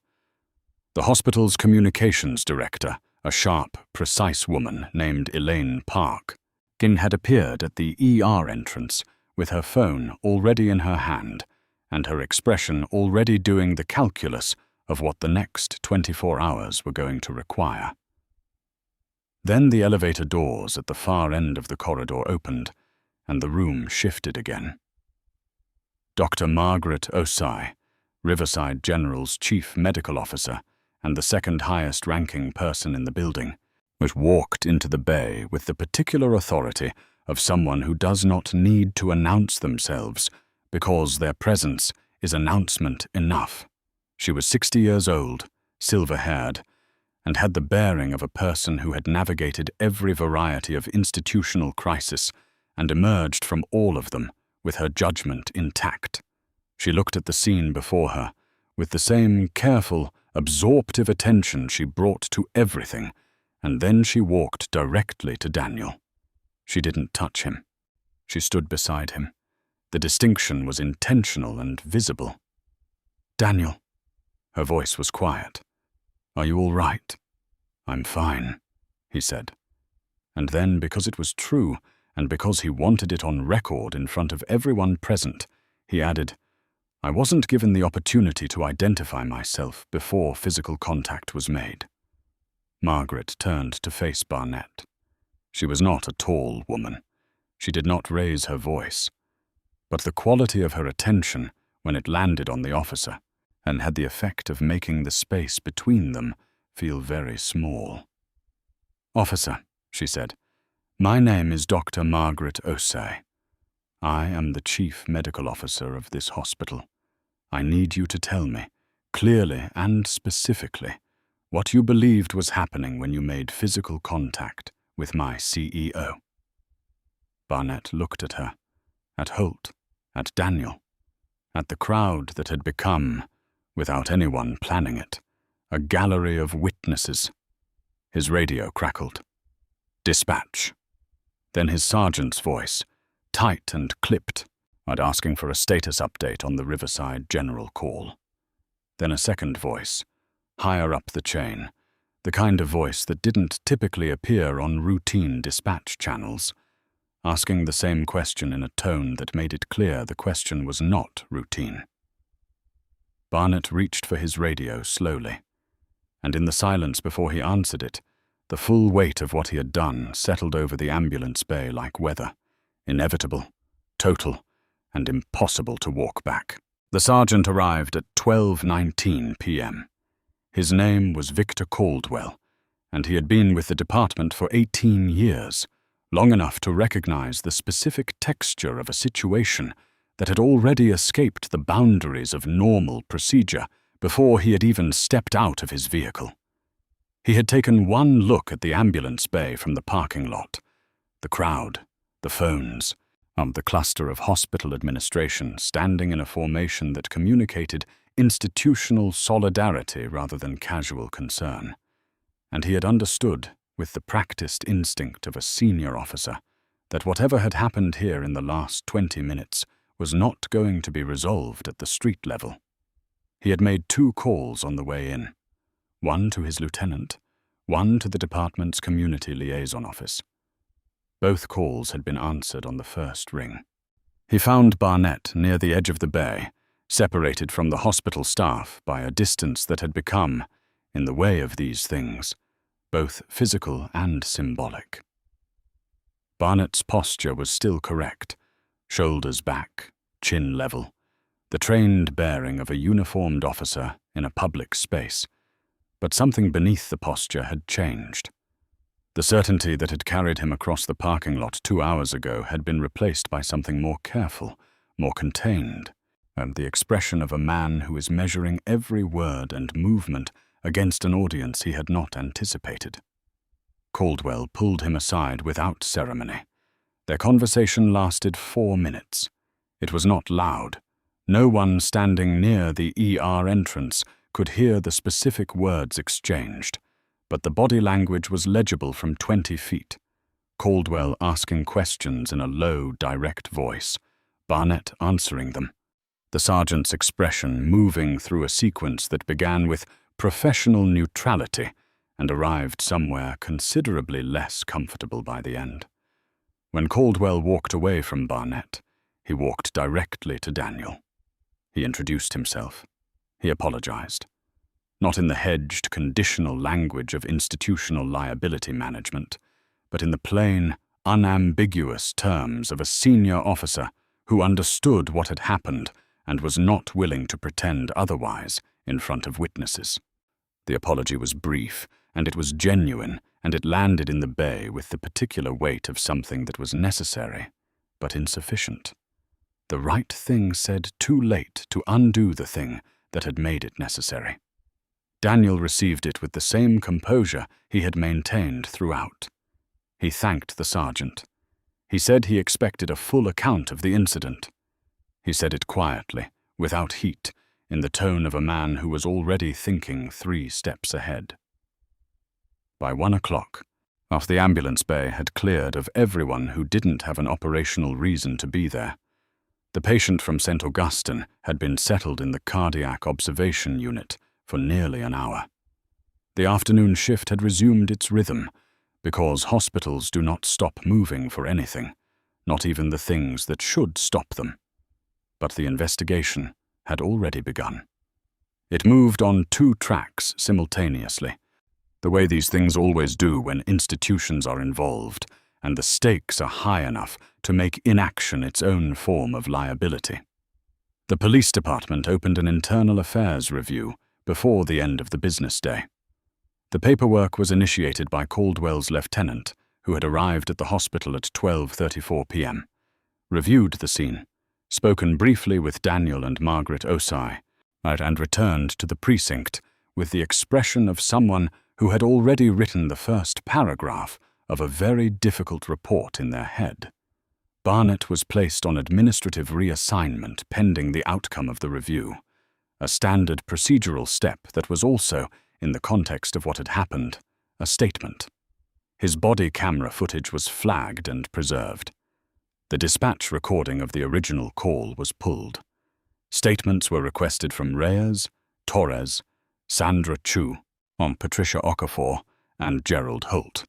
The hospital's communications director, a sharp, precise woman named Elaine Park, had appeared at the ER entrance with her phone already in her hand and her expression already doing the calculus of what the next 24 hours were going to require. Then the elevator doors at the far end of the corridor opened, and the room shifted again. Dr. Margaret Osai, Riverside General's chief medical officer and the second highest ranking person in the building, was walked into the bay with the particular authority of someone who does not need to announce themselves because their presence is announcement enough. She was 60 years old, silver-haired, and had the bearing of a person who had navigated every variety of institutional crisis and emerged from all of them with her judgment intact. She looked at the scene before her with the same careful, absorptive attention she brought to everything, and then she walked directly to Daniel. She didn't touch him. She stood beside him. The distinction was intentional and visible. "Daniel." Her voice was quiet. "Are you all right?" "I'm fine," he said. And then, because it was true, and because he wanted it on record in front of everyone present, he added, "I wasn't given the opportunity to identify myself before physical contact was made." Margaret turned to face Barnett. She was not a tall woman. She did not raise her voice. But the quality of her attention, when it landed on the officer, and had the effect of making the space between them feel very small. "Officer," she said, "my name is Dr. Margaret Osai. I am the chief medical officer of this hospital. I need you to tell me, clearly and specifically, what you believed was happening when you made physical contact with my CEO." Barnett looked at her, at Holt, at Daniel, at the crowd that had become, without anyone planning it, a gallery of witnesses. His radio crackled. "Dispatch." Then his sergeant's voice, tight and clipped, asking for a status update on the Riverside General call. Then a second voice, higher up the chain, the kind of voice that didn't typically appear on routine dispatch channels, asking the same question in a tone that made it clear the question was not routine. Barnett reached for his radio slowly, and in the silence before he answered it, the full weight of what he had done settled over the ambulance bay like weather, inevitable, total, and impossible to walk back. The sergeant arrived at 12:19 p.m. His name was Victor Caldwell, and he had been with the department for 18 years, long enough to recognize the specific texture of a situation that had already escaped the boundaries of normal procedure before he had even stepped out of his vehicle. He had taken one look at the ambulance bay from the parking lot, the crowd, the phones, the cluster of hospital administration standing in a formation that communicated institutional solidarity rather than casual concern. And he had understood, with the practiced instinct of a senior officer, that whatever had happened here in the last 20 minutes was not going to be resolved at the street level. He had made 2 calls on the way in, one to his lieutenant, one to the department's community liaison office. Both calls had been answered on the first ring. He found Barnett near the edge of the bay, separated from the hospital staff by a distance that had become, in the way of these things, both physical and symbolic. Barnett's posture was still correct, shoulders back, chin level, the trained bearing of a uniformed officer in a public space, but something beneath the posture had changed. The certainty that had carried him across the parking lot 2 hours ago had been replaced by something more careful, more contained, and the expression of a man who is measuring every word and movement against an audience he had not anticipated. Caldwell pulled him aside without ceremony. Their conversation lasted 4 minutes. It was not loud, No one standing near the ER entrance could hear the specific words exchanged, but the body language was legible from 20 feet. Caldwell asking questions in a low, direct voice, Barnett answering them. The sergeant's expression moving through a sequence that began with professional neutrality and arrived somewhere considerably less comfortable by the end. When Caldwell walked away from Barnett, he walked directly to Daniel. He introduced himself. He apologized. Not in the hedged, conditional language of institutional liability management, but in the plain, unambiguous terms of a senior officer who understood what had happened and was not willing to pretend otherwise in front of witnesses. The apology was brief, and it was genuine, and it landed in the bay with the particular weight of something that was necessary, but insufficient. The right thing said too late to undo the thing that had made it necessary. Daniel received it with the same composure he had maintained throughout. He thanked the sergeant. He said he expected a full account of the incident. He said it quietly, without heat, in the tone of a man who was already thinking 3 steps ahead. By 1 o'clock, after the ambulance bay had cleared of everyone who didn't have an operational reason to be there, the patient from St. Augustine had been settled in the cardiac observation unit for nearly an hour. The afternoon shift had resumed its rhythm, because hospitals do not stop moving for anything, not even the things that should stop them. But the investigation had already begun. It moved on 2 tracks simultaneously, the way these things always do when institutions are involved and the stakes are high enough to make inaction its own form of liability. The police department opened an internal affairs review before the end of the business day. The paperwork was initiated by Caldwell's lieutenant, who had arrived at the hospital at 12:34 p.m., reviewed the scene, spoken briefly with Daniel and Margaret Osai, and returned to the precinct with the expression of someone who had already written the first paragraph of a very difficult report in their head. Barnett was placed on administrative reassignment pending the outcome of the review, a standard procedural step that was also, in the context of what had happened, a statement. His body camera footage was flagged and preserved. The dispatch recording of the original call was pulled. Statements were requested from Reyes, Torres, Sandra Chu, Patricia Okafor, and Gerald Holt.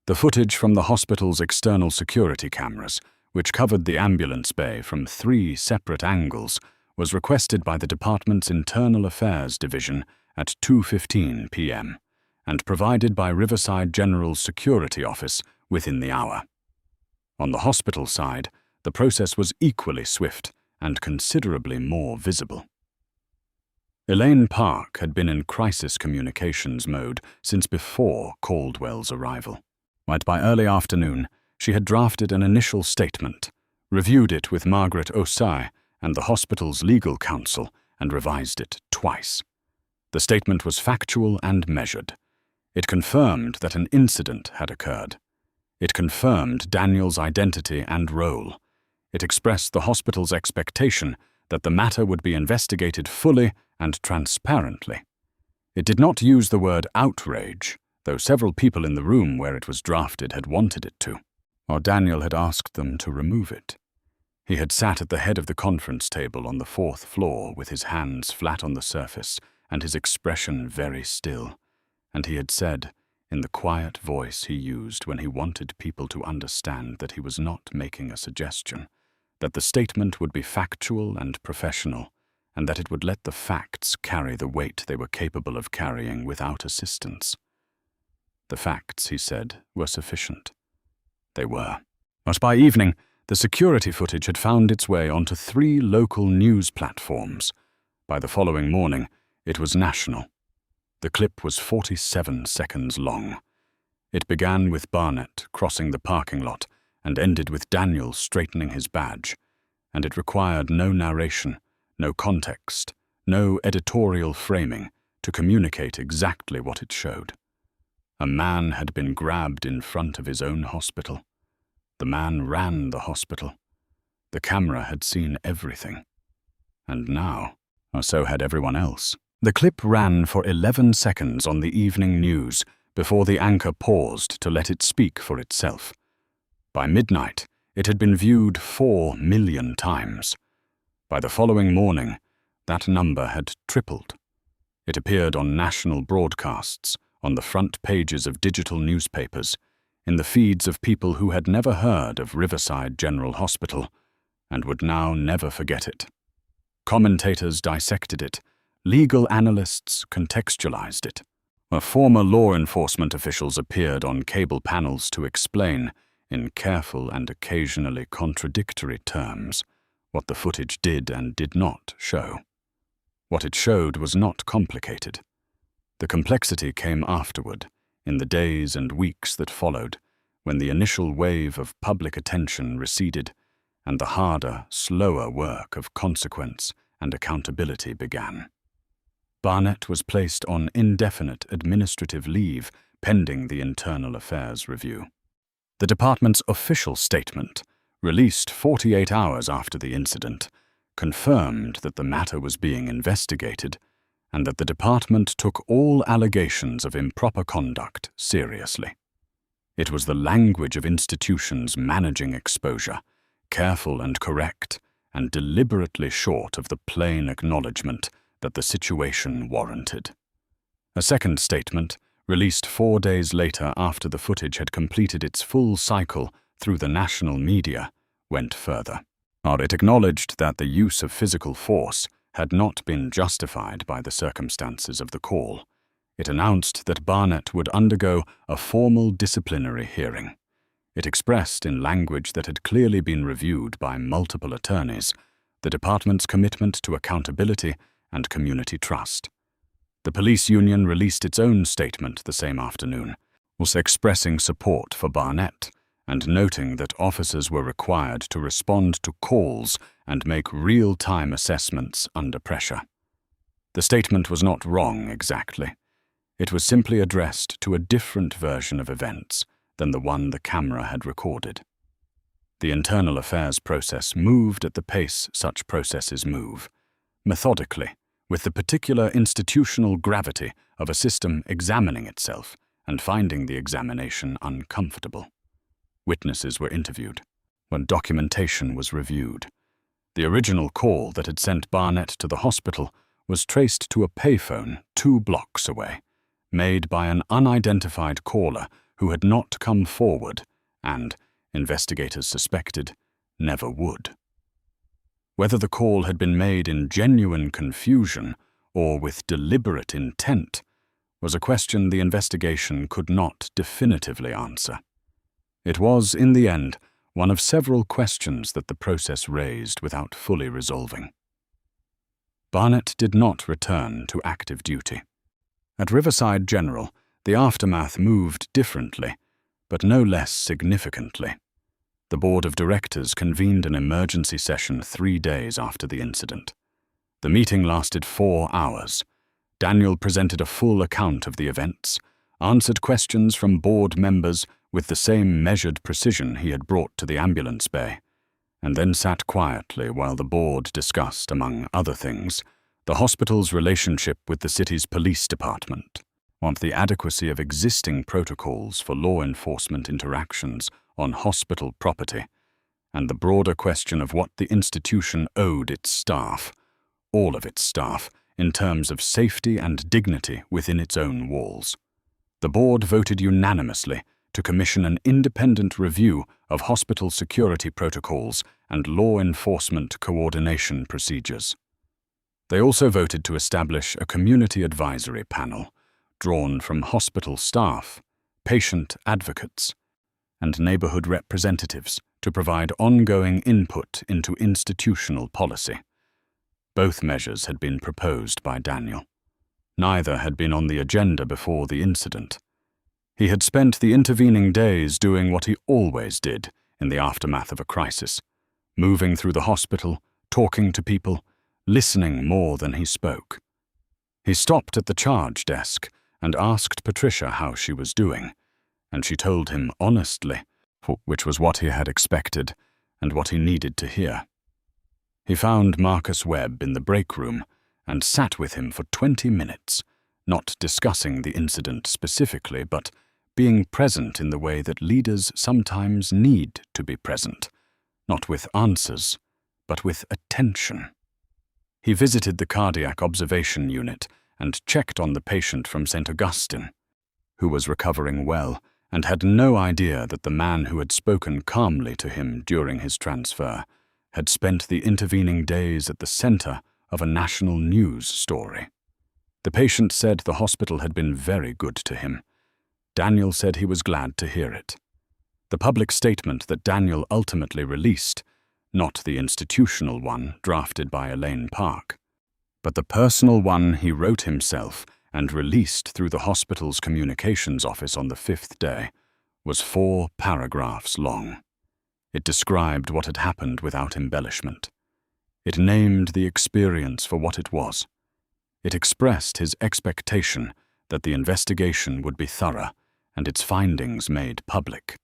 The footage from the hospital's external security cameras, which covered the ambulance bay from 3 separate angles, was requested by the department's Internal Affairs Division at 2:15 p.m. and provided by Riverside General's Security Office within the hour. On the hospital side, the process was equally swift and considerably more visible. Elaine Park had been in crisis communications mode since before Caldwell's arrival. But by early afternoon, she had drafted an initial statement, reviewed it with Margaret Osai and the hospital's legal counsel, and revised it twice. The statement was factual and measured. It confirmed that an incident had occurred. It confirmed Daniel's identity and role. It expressed the hospital's expectation that the matter would be investigated fully and transparently. It did not use the word outrage, though several people in the room where it was drafted had wanted it to, or Daniel had asked them to remove it. He had sat at the head of the conference table on the 4th floor with his hands flat on the surface and his expression very still, and he had said, in the quiet voice he used when he wanted people to understand that he was not making a suggestion, that the statement would be factual and professional, and that it would let the facts carry the weight they were capable of carrying without assistance. The facts, he said, were sufficient. They were. But by evening, the security footage had found its way onto 3 local news platforms. By the following morning, it was national. The clip was 47 seconds long. It began with Barnett crossing the parking lot and ended with Daniel straightening his badge, and it required no narration, no context, no editorial framing to communicate exactly what it showed. A man had been grabbed in front of his own hospital. The man ran the hospital. The camera had seen everything. And now, or so had everyone else. The clip ran for 11 seconds on the evening news before the anchor paused to let it speak for itself. By midnight, it had been viewed 4 million times. By the following morning, that number had tripled. It appeared on national broadcasts, on the front pages of digital newspapers, in the feeds of people who had never heard of Riverside General Hospital and would now never forget it. Commentators dissected it. Legal analysts contextualized it. Former law enforcement officials appeared on cable panels to explain, in careful and occasionally contradictory terms, what the footage did and did not show. What it showed was not complicated. The complexity came afterward, in the days and weeks that followed, when the initial wave of public attention receded and the harder, slower work of consequence and accountability began. Barnett was placed on indefinite administrative leave pending the Internal Affairs review. The department's official statement, released 48 hours after the incident, confirmed that the matter was being investigated and that the department took all allegations of improper conduct seriously. It was the language of institutions managing exposure, careful and correct, and deliberately short of the plain acknowledgement that the situation warranted. A second statement, released 4 days later after the footage had completed its full cycle through the national media, went further. It acknowledged that the use of physical force had not been justified by the circumstances of the call. It announced that Barnett would undergo a formal disciplinary hearing. It expressed, in language that had clearly been reviewed by multiple attorneys, the department's commitment to accountability and community trust. The police union released its own statement the same afternoon, also expressing support for Barnett and noting that officers were required to respond to calls and make real-time assessments under pressure. The statement was not wrong exactly. It was simply addressed to a different version of events than the one the camera had recorded. The internal affairs process moved at the pace such processes move, methodically, with the particular institutional gravity of a system examining itself and finding the examination uncomfortable. Witnesses were interviewed, when documentation was reviewed. The original call that had sent Barnett to the hospital was traced to a payphone 2 blocks away, made by an unidentified caller who had not come forward and, investigators suspected, never would. Whether the call had been made in genuine confusion or with deliberate intent was a question the investigation could not definitively answer. It was, in the end, one of several questions that the process raised without fully resolving. Barnett did not return to active duty. At Riverside General, the aftermath moved differently, but no less significantly. The board of directors convened an emergency session 3 days after the incident. The meeting lasted 4 hours. Daniel presented a full account of the events, answered questions from board members with the same measured precision he had brought to the ambulance bay, and then sat quietly while the board discussed, among other things, the hospital's relationship with the city's police department, on the adequacy of existing protocols for law enforcement interactions on hospital property, and the broader question of what the institution owed its staff, all of its staff, in terms of safety and dignity within its own walls. The board voted unanimously to commission an independent review of hospital security protocols and law enforcement coordination procedures. They also voted to establish a community advisory panel drawn from hospital staff, patient advocates, and neighborhood representatives to provide ongoing input into institutional policy. Both measures had been proposed by Daniel. Neither had been on the agenda before the incident. He had spent the intervening days doing what he always did in the aftermath of a crisis, moving through the hospital, talking to people, listening more than he spoke. He stopped at the charge desk and asked Patricia how she was doing, and she told him honestly, which was what he had expected and what he needed to hear. He found Marcus Webb in the break room and sat with him for 20 minutes, not discussing the incident specifically, but being present in the way that leaders sometimes need to be present, not with answers, but with attention. He visited the cardiac observation unit and checked on the patient from St. Augustine, who was recovering well and had no idea that the man who had spoken calmly to him during his transfer had spent the intervening days at the center of a national news story. The patient said the hospital had been very good to him. Daniel said he was glad to hear it. The public statement that Daniel ultimately released, not the institutional one drafted by Elaine Park, but the personal one he wrote himself and released through the hospital's communications office on the 5th day, was 4 paragraphs long. It described what had happened without embellishment. It named the experience for what it was. It expressed his expectation that the investigation would be thorough and its findings made public.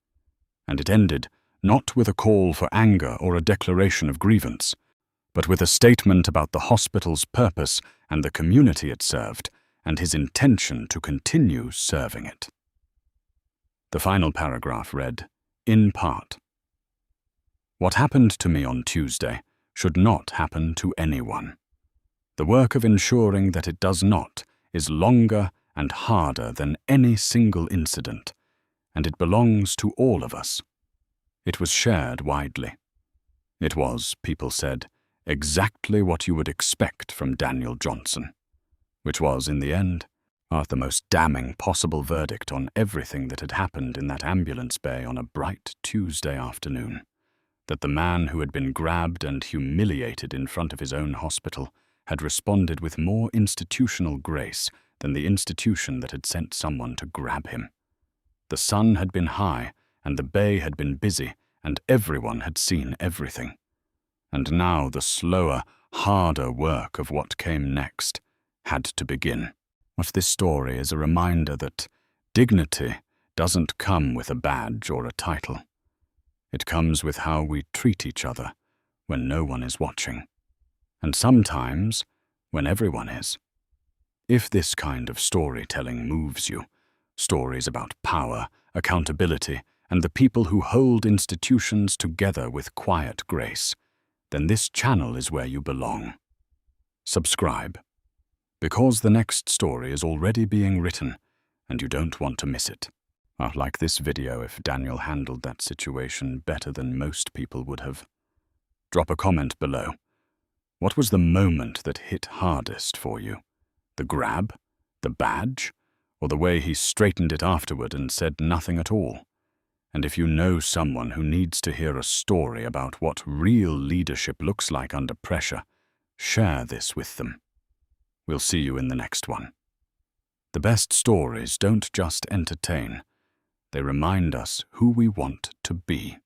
And it ended not with a call for anger or a declaration of grievance, but with a statement about the hospital's purpose and the community it served, and his intention to continue serving it. The final paragraph read, in part, "What happened to me on Tuesday should not happen to anyone. The work of ensuring that it does not is longer and harder than any single incident, and it belongs to all of us." It was shared widely. It was, people said, exactly what you would expect from Daniel Johnson, which was, in the end, the most damning possible verdict on everything that had happened in that ambulance bay on a bright Tuesday afternoon. That the man who had been grabbed and humiliated in front of his own hospital had responded with more institutional grace than the institution that had sent someone to grab him. The sun had been high, and the bay had been busy, and everyone had seen everything. And now the slower, harder work of what came next had to begin. But this story is a reminder that dignity doesn't come with a badge or a title. It comes with how we treat each other when no one is watching, and sometimes when everyone is. If this kind of storytelling moves you, stories about power, accountability, and the people who hold institutions together with quiet grace, then this channel is where you belong. Subscribe, because the next story is already being written, and you don't want to miss it. Like this video if Daniel handled that situation better than most people would have. Drop a comment below. What was the moment that hit hardest for you? The grab? The badge? Or the way he straightened it afterward and said nothing at all? And if you know someone who needs to hear a story about what real leadership looks like under pressure, share this with them. We'll see you in the next one. The best stories don't just entertain, they remind us who we want to be.